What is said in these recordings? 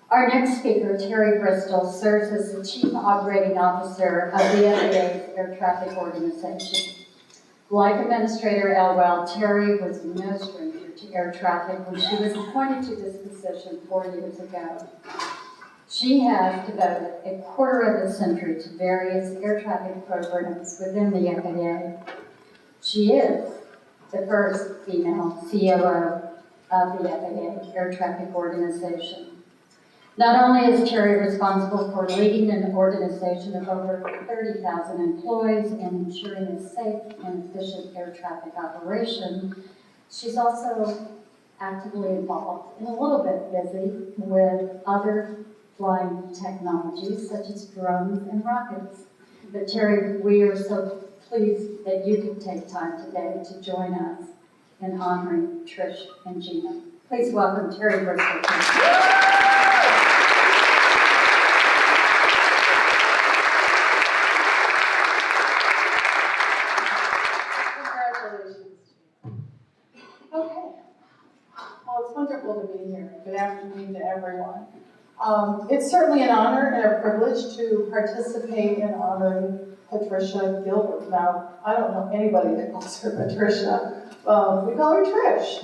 Our next speaker, Teri Bristol, serves as the Chief Operating Officer of the FAA's Air Traffic Organization. Like Administrator Elwell, Teri was no stranger to air traffic when she was appointed to this position 4 years ago. She has devoted a quarter of a century to various air traffic programs within the FAA. She is the first female COO of the FAA Air Traffic Organization. Not only is Teri responsible for leading an organization of over 30,000 employees and ensuring a safe and efficient air traffic operation, she's also actively involved and a little bit busy with other flying technologies such as drones and rockets. But Teri, we are so pleased that you could take time today to join us in honoring Trish and Gina. Please welcome Teri Bristol. Wonderful to be here. Good afternoon to everyone. It's certainly an honor and a privilege to participate in honoring Patricia Gilbert. Now, I don't know anybody that calls her Patricia. We call her Trish.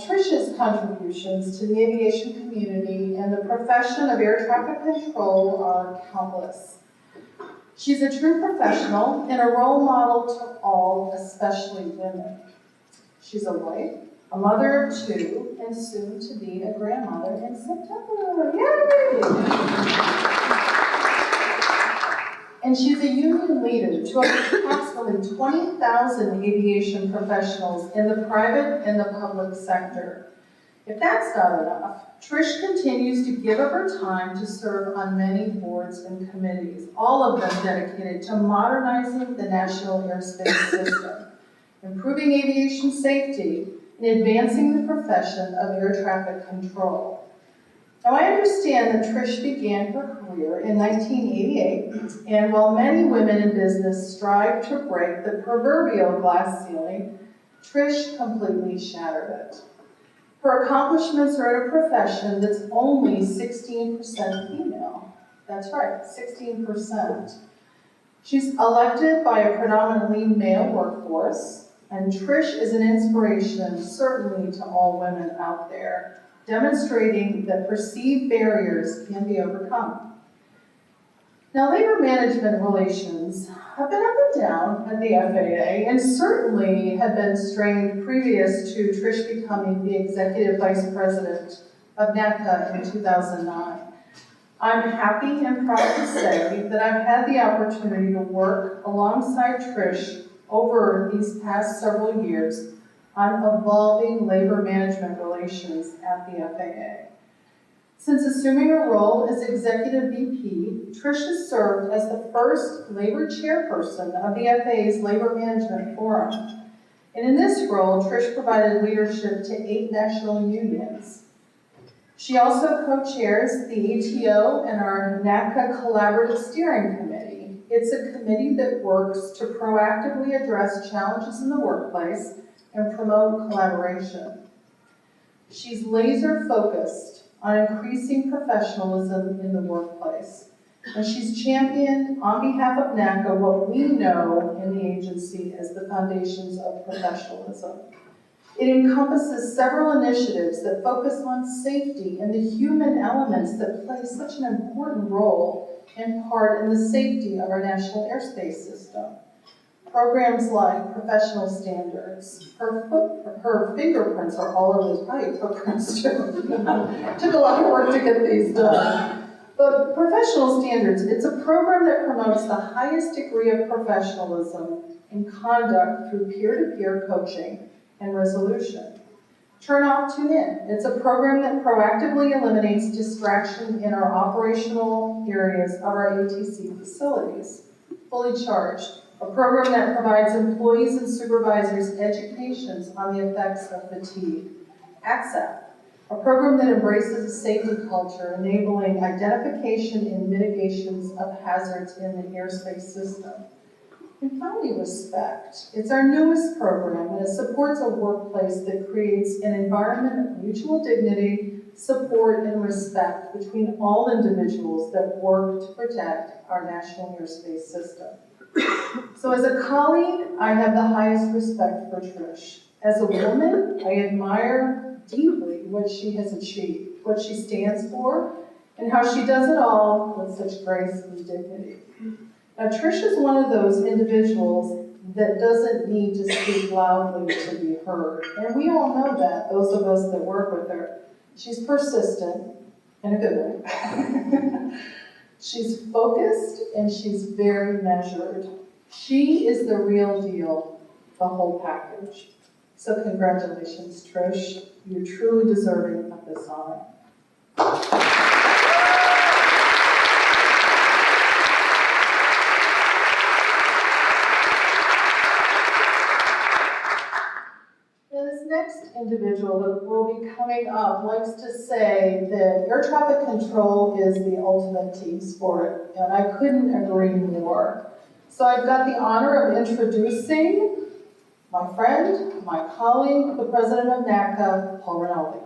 Trish's contributions to the aviation community and the profession of air traffic control are countless. She's a true professional and a role model to all, especially women. She's a wife, a mother of 2, and soon to be a grandmother in September. Yay! And she's a union leader to approximately 20,000 aviation professionals in the private and the public sector. If that's not enough, Trish continues to give up her time to serve on many boards and committees, all of them dedicated to modernizing the national airspace system, improving aviation safety, in advancing the profession of air traffic control. Now, I understand that Trish began her career in 1988, and while many women in business strive to break the proverbial glass ceiling, Trish completely shattered it. Her accomplishments are in a profession that's only 16% female. That's right, 16%. She's elected by a predominantly male workforce, and Trish is an inspiration, certainly, to all women out there, demonstrating that perceived barriers can be overcome. Now, labor management relations have been up and down at the FAA, and certainly have been strained previous to Trish becoming the Executive Vice President of NATCA in 2009. I'm happy and proud to say that I've had the opportunity to work alongside Trish over these past several years on evolving labor management relations at the FAA. Since assuming a role as Executive VP, Trish has served as the first labor chairperson of the FAA's Labor Management Forum. And in this role, Trish provided leadership to 8 national unions. She also co-chairs the ATO and our NATCA Collaborative Steering Committee. It's a committee that works to proactively address challenges in the workplace and promote collaboration. She's laser focused on increasing professionalism in the workplace, and she's championed on behalf of NATCA what we know in the agency as the foundations of professionalism. It encompasses several initiatives that focus on safety and the human elements that play such an important role and part in the safety of our national airspace system. Programs like professional standards. Her fingerprints are all over this. Probably footprints too. Took a lot of work to get these done. But professional standards, it's a program that promotes the highest degree of professionalism and conduct through peer-to-peer coaching and resolution. Turn off, tune in. It's a program that proactively eliminates distraction in our operational areas of our ATC facilities. Fully charged. A program that provides employees and supervisors educations on the effects of fatigue. ACCEP. A program that embraces a safety culture, enabling identification and mitigations of hazards in the airspace system. And finally, respect. It's our newest program, and it supports a workplace that creates an environment of mutual dignity, support, and respect between all individuals that work to protect our national airspace system. So as a colleague, I have the highest respect for Trish. As a woman, I admire deeply what she has achieved, what she stands for, and how she does it all with such grace and dignity. Now, Trish is one of those individuals that doesn't need to speak loudly to be heard. And we all know that, those of us that work with her. She's persistent, in a good way. She's focused, and she's very measured. She is the real deal, the whole package. So congratulations, Trish. You're truly deserving of this honor. Next individual that will be coming up likes to say that air traffic control is the ultimate team sport, and I couldn't agree more. So I've got the honor of introducing my friend, my colleague, the president of NATCA, Paul Rinaldi.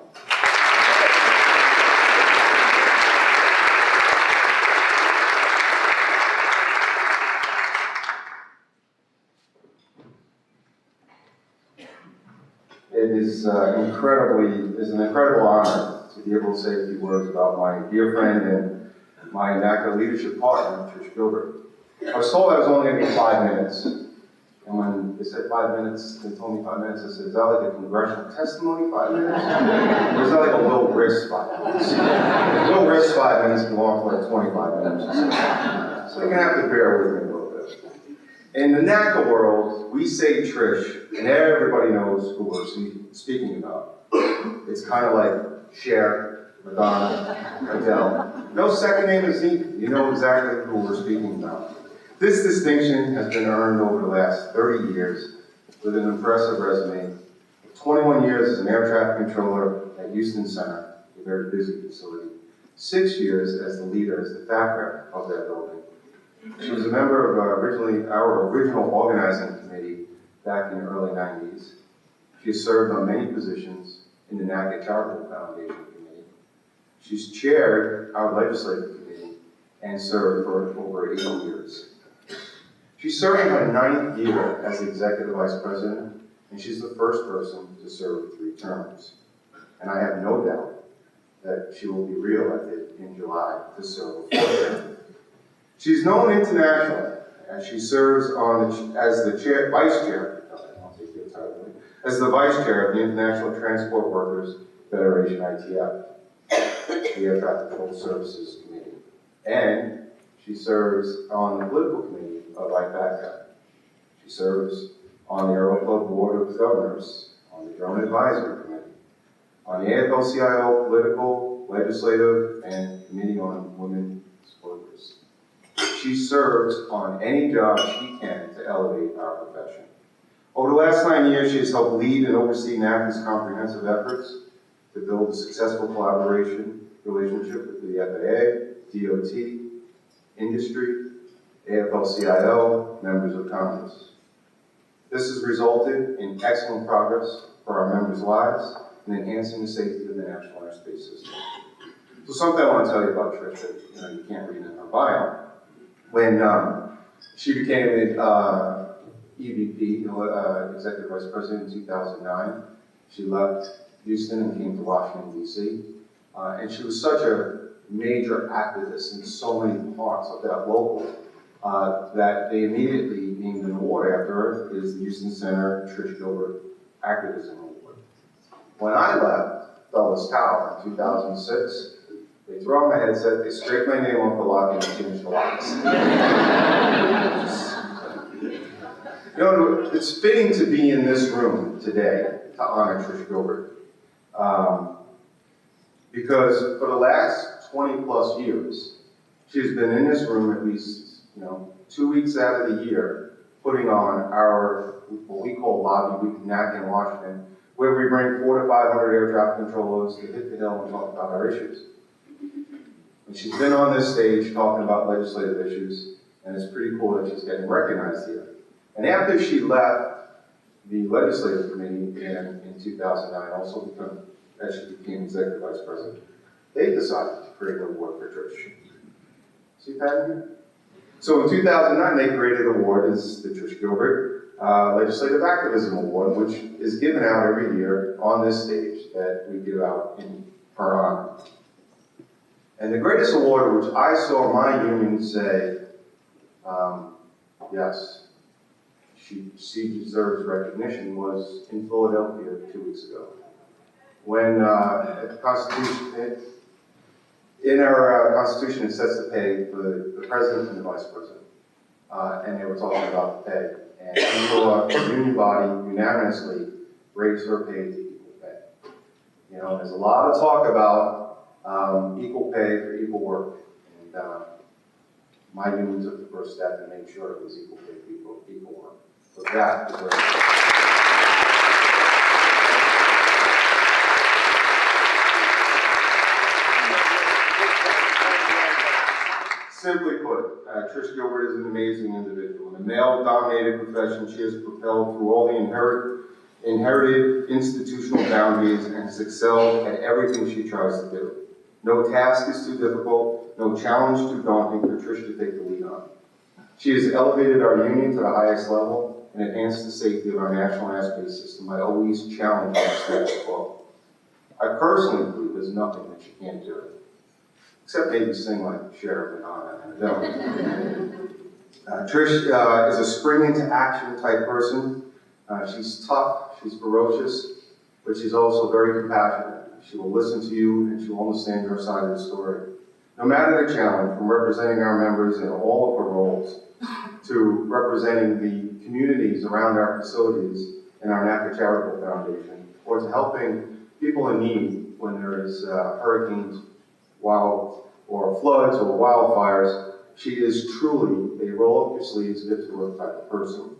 It is an incredible honor to be able to say a few words about my dear friend and my NATCA leadership partner, Trish Gilbert. I was told I was only going to be 5 minutes, and when they said 5 minutes, they told me 5 minutes, I said, is that like a congressional testimony, 5 minutes? Or is that like a low risk 5 minutes? Low risk 5 minutes can go on for like 25 minutes or so. So you're going to have to bear with me a little bit. In the NATCA world, we say Trish, and everybody knows who we're speaking about. It's kind of like Cher, Madonna, Adele. No second name is needed. You know exactly who we're speaking about. This distinction has been earned over the last 30 years with an impressive resume. 21 years as an air traffic controller at Houston Center, a very busy facility. 6 years as the leader, as the fabric of that building. She was a member of our original organizing committee back in the early 90s. She has served on many positions in the NATCA Charitable Foundation Committee. She's chaired our legislative committee and served for over 8 years. She's serving her 9th year as the executive vice president, and she's the first person to serve 3 terms. And I have no doubt that she will be reelected in July to serve a 4th term. She's known internationally, and she serves as the vice chair of the International Transport Workers Federation, ITF, the Air Traffic Control Services Committee. And she serves on the political committee of IFACA. She serves on the Aero Club Board of Governors, on the Drone Advisory Committee, on the AFL-CIO Political, Legislative, and Committee on Women's Workers. She serves on any job she can to elevate our profession. Over the last 9 years, she has helped lead and oversee NATCA's comprehensive efforts to build a successful collaboration relationship with the FAA, DOT, industry, AFL-CIO, members of Congress. This has resulted in excellent progress for our members' lives and enhancing the safety of the national airspace system. So something I want to tell you about Trish that you can't read in her bio. When she became EVP, Executive Vice President in 2009, she left Houston and came to Washington, D.C. And she was such a major activist in so many parts of that local that they immediately named an award after her, is the Houston Center Trish Gilbert Activism Award. When I left Dulles Tower in 2006, they threw on my headset, they scraped my name off the lock, and they changed the locks. You know, it's fitting to be in this room today to honor Trish Gilbert. Because for the last 20 plus years, she's been in this room at least, 2 weeks out of the year, putting on our, what we call Lobby Week, NATCA in Washington, where we bring 400 to 500 air traffic controllers to hit the hill and talk about our issues. And she's been on this stage talking about legislative issues, and it's pretty cool that she's getting recognized here. And after she left the legislative committee in 2009, as she became executive vice president, they decided to create an award for Trish. See that here? So in 2009, they created an award, it's the Trish Gilbert Legislative Activism Award, which is given out every year on this stage that we give out in her honor. And the greatest award, which I saw my union say, yes, she deserves recognition, was in Philadelphia 2 weeks ago. When the Constitution, in our Constitution, it sets the pay for the president and the vice president. And they were talking about the pay. And the union body unanimously raised her pay to equal pay. You know, there's a lot of talk about equal pay for equal work. And my union took the first step and made sure it was equal pay for equal work. So that is where simply put, Trish Gilbert is an amazing individual. In a male-dominated profession, she has propelled through all the inherited institutional boundaries and has excelled at everything she tries to do. No task is too difficult, no challenge too daunting for Trish to take the lead on. She has elevated our union to the highest level and enhanced the safety of our national airspace system by always challenging the status quo. I personally believe there's nothing that she can't do. Except maybe sing like Sheriff and Trish is a spring into action type person. She's tough, she's ferocious, but she's also very compassionate. She will listen to you and she will understand your side of the story. No matter the challenge, from representing our members in all of her roles to representing the communities around our facilities and our NATCA Charitable Foundation, or to helping people in need when there is hurricanes, or floods or wildfires, she is truly a roll-up-your-sleeves, get-to-work type of person.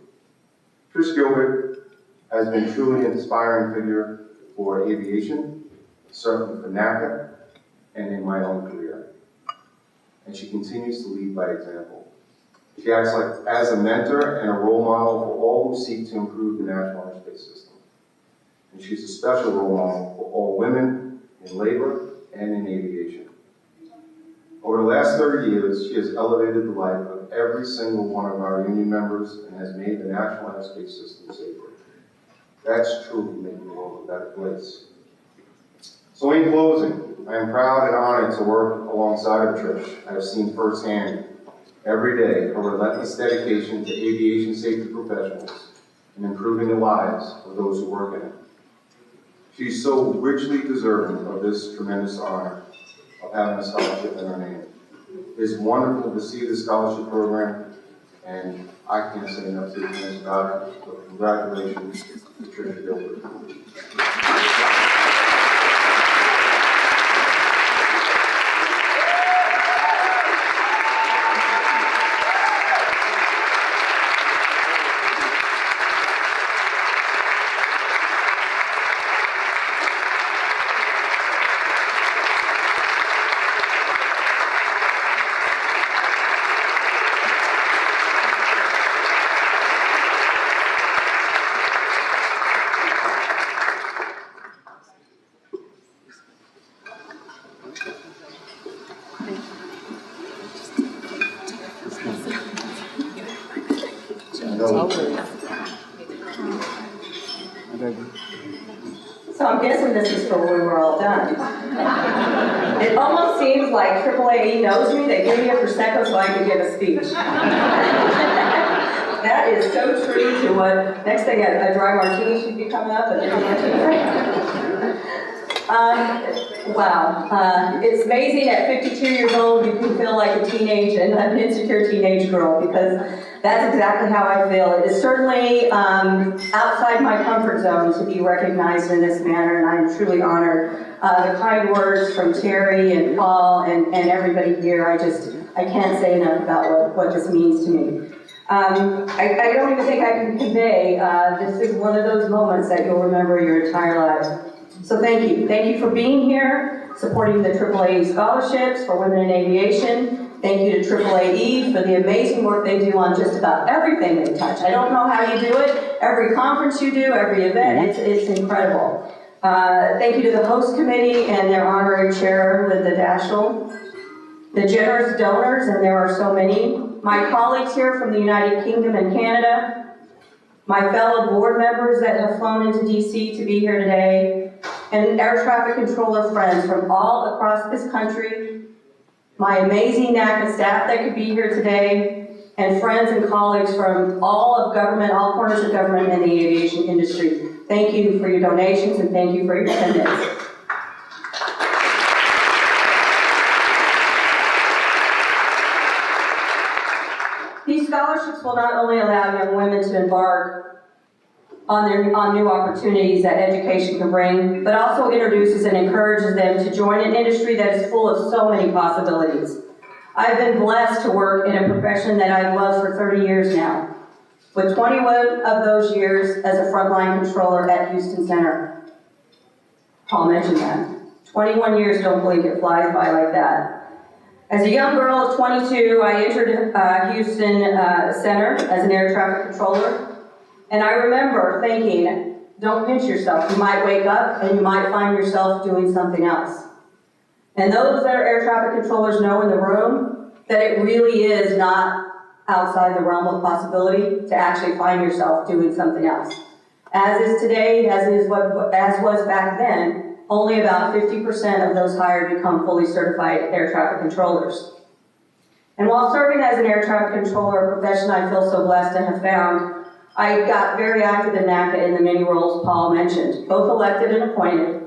Trish Gilbert has been truly an inspiring figure for aviation, certainly for NATCA, and in my own career. And she continues to lead by example. She acts as a mentor and a role model for all who seek to improve the national airspace system. And she's a special role model for all women in labor and in aviation. Over the last 30 years, she has elevated the life of every single one of our union members and has made the national airspace system safer. That's truly making the world a better place. So in closing, I am proud and honored to work alongside of Trish. I have seen firsthand every day her relentless dedication to aviation safety professionals and improving the lives of those who work in it. She's so richly deserving of this tremendous honor of having a scholarship in her name. It is wonderful to see the scholarship program, and I can't say enough good things about it, so congratulations to Trish Gilbert. So I'm guessing this is for when we're all done. It almost seems like AAAE knows me. They give me a Prosecco so I can give a speech. That is so true to what, next thing, a dry martini should be coming up. Wow. It's amazing at 52 years old you can feel like a teenage and an insecure teenage girl, because that's exactly how I feel. It is certainly outside my comfort zone to be recognized in this manner, and I'm truly honored. The kind words from Teri and Paul and everybody here, I can't say enough about what this means to me. I don't even think I can convey, this is one of those moments that you'll remember your entire lives. So thank you. Thank you for being here, supporting the AAAE scholarships for women in aviation. Thank you to AAAE for the amazing work they do on just about everything they touch. I don't know how you do it. Every conference you do, every event, it's incredible. Thank you to the host committee and their honorary chair, the Daschle, the generous donors, and there are so many, my colleagues here from the United Kingdom and Canada, my fellow board members that have flown into DC to be here today, and air traffic controller friends from all across this country, my amazing NATCA staff that could be here today, and friends and colleagues from all of government, all corners of government and the aviation industry. Thank you for your donations and thank you for your attendance. These scholarships will not only allow young women to embark on new opportunities that education can bring, but also introduces and encourages them to join an industry that is full of so many possibilities. I've been blessed to work in a profession that I've loved for 30 years now, with 21 of those years as a frontline controller at Houston Center. Paul mentioned that. 21 years, don't blink, it flies by like that. As a young girl of 22, I entered Houston Center as an air traffic controller, and I remember thinking, don't pinch yourself. You might wake up and you might find yourself doing something else. And those that are air traffic controllers know in the room that it really is not outside the realm of possibility to actually find yourself doing something else. As is today, as was back then, only about 50% of those hired become fully certified air traffic controllers. And while serving as an air traffic controller, a profession I feel so blessed to have found, I got very active in NATCA in the many roles Paul mentioned, both elected and appointed,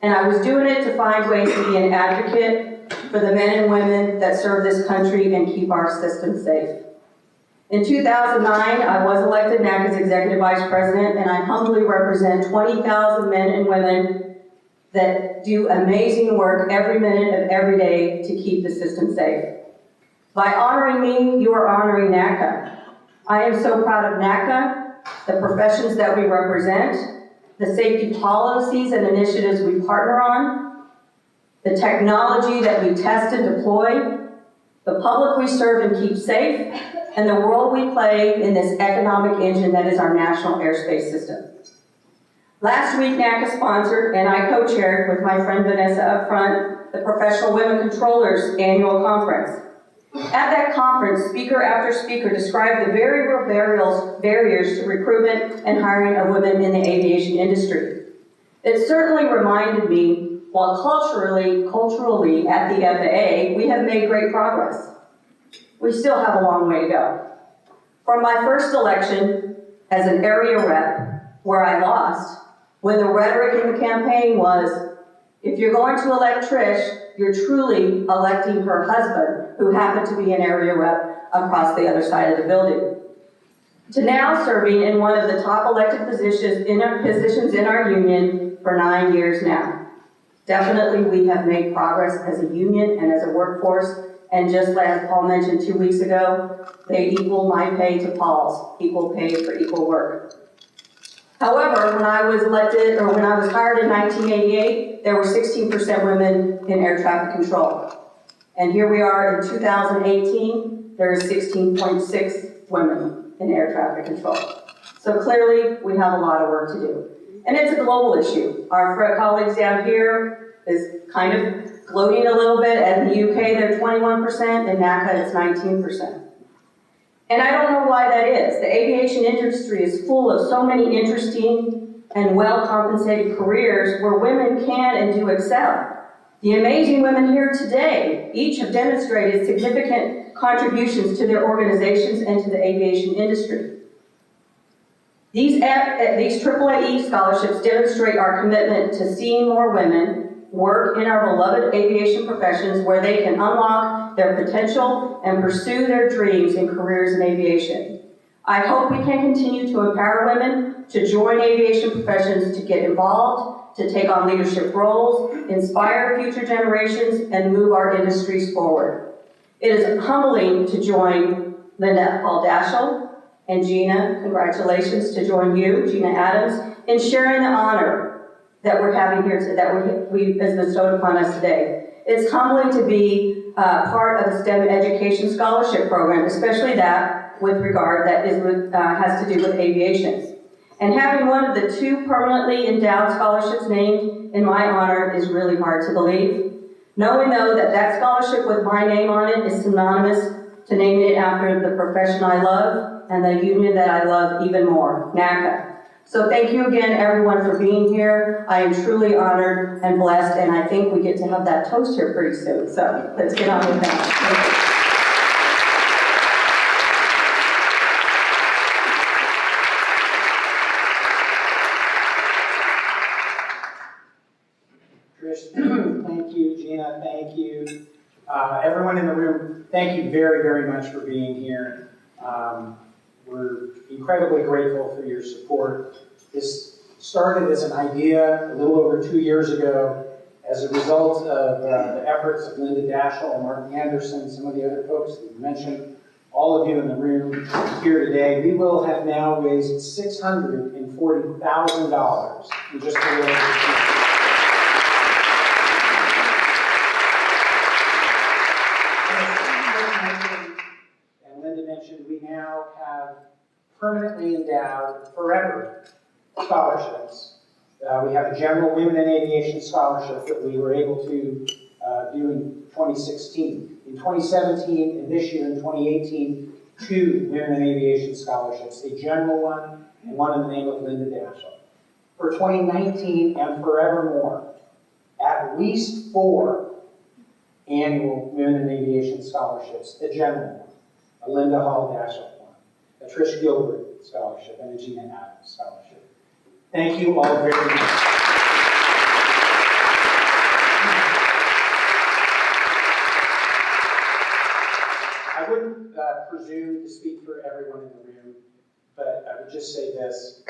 and I was doing it to find ways to be an advocate for the men and women that serve this country and keep our system safe. In 2009, I was elected NATCA's Executive Vice President, and I humbly represent 20,000 men and women that do amazing work every minute of every day to keep the system safe. By honoring me, you are honoring NATCA. I am so proud of NATCA, the professions that we represent, the safety policies and initiatives we partner on, the technology that we test and deploy, the public we serve and keep safe, and the role we play in this economic engine that is our national airspace system. Last week, NATCA sponsored, and I co-chaired with my friend Vanessa up front, the Professional Women Controllers Annual Conference. At that conference, speaker after speaker described the very real barriers to recruitment and hiring of women in the aviation industry. It certainly reminded me, while culturally at the FAA, we have made great progress. We still have a long way to go. From my first election as an area rep, where I lost, when the rhetoric in the campaign was, if you're going to elect Trish, you're truly electing her husband, who happened to be an area rep across the other side of the building, to now serving in one of the top elected positions in our union for 9 years now. Definitely we have made progress as a union and as a workforce, and just as Paul mentioned 2 weeks ago, they equal my pay to Paul's, equal pay for equal work. However, when I was hired in 1988, there were 16% women in air traffic control. And here we are in 2018, there is 16.6 women in air traffic control. So clearly, we have a lot of work to do. And it's a global issue. Our colleagues down here is kind of gloating a little bit. At the UK, they're 21%, and NATCA, it's 19%. And I don't know why that is. The aviation industry is full of so many interesting and well-compensated careers where women can and do excel. The amazing women here today each have demonstrated significant contributions to their organizations and to the aviation industry. These AAAE scholarships demonstrate our commitment to seeing more women work in our beloved aviation professions where they can unlock their potential and pursue their dreams and careers in aviation. I hope we can continue to empower women to join aviation professions, to get involved, to take on leadership roles, inspire future generations, and move our industries forward. It is humbling to join Linda Daschle and Gina, congratulations to join you, Gina Adams, in sharing the honor that we're having here today, that we has bestowed upon us today. It's humbling to be part of a STEM education scholarship program, especially that with regard that has to do with aviation. And having one of the 2 permanently endowed scholarships named in my honor is really hard to believe. Knowing though that that scholarship with my name on it is synonymous to naming it after the profession I love and the union that I love even more, NATCA. So thank you again, everyone, for being here. I am truly honored and blessed, and I think we get to have that toast here pretty soon. So let's get on with that. Trish, thank you. Gina, thank you. Everyone in the room, thank you very, very much for being here. We're incredibly grateful for your support. This started as an idea a little over 2 years ago as a result of the efforts of Linda Daschle and Martin Anderson, some of the other folks that you mentioned, all of you in the room here today. We will have now raised $640,000 in just a little over and Linda mentioned we now have permanently endowed, forever scholarships. We have a general Women in Aviation scholarship that we were able to do in 2016. In 2017 and this year in 2018, 2 Women in Aviation scholarships, a general one and one in the name of Linda Daschle. For 2019 and forevermore, at least 4 annual Women in Aviation scholarships, a general one, a Linda Hall Daschle one, a Trish Gilbert scholarship, and a Gina Adams scholarship. Thank you all very much. I wouldn't presume to speak for everyone in the room, but I would just say this.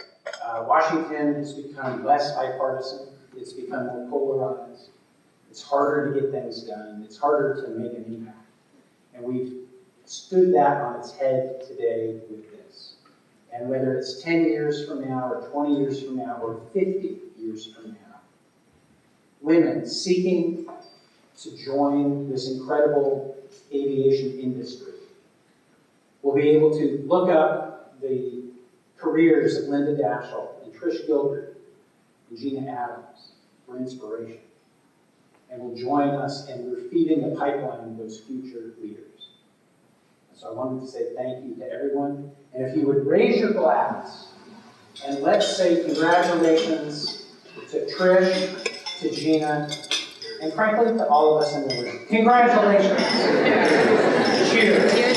Washington has become less bipartisan. It's become more polarized. It's harder to get things done. It's harder to make an impact. And we've stood that on its head today with this. And whether it's 10 years from now, or 20 years from now, or 50 years from now, women seeking to join this incredible aviation industry will be able to look up the careers of Linda Daschle and Trish Gilbert and Gina Adams for inspiration. And will join us, and we're feeding the pipeline of those future leaders. So I wanted to say thank you to everyone. And if you would raise your glass, and let's say congratulations to Trish, to Gina, and frankly to all of us in the room. Congratulations. Cheers.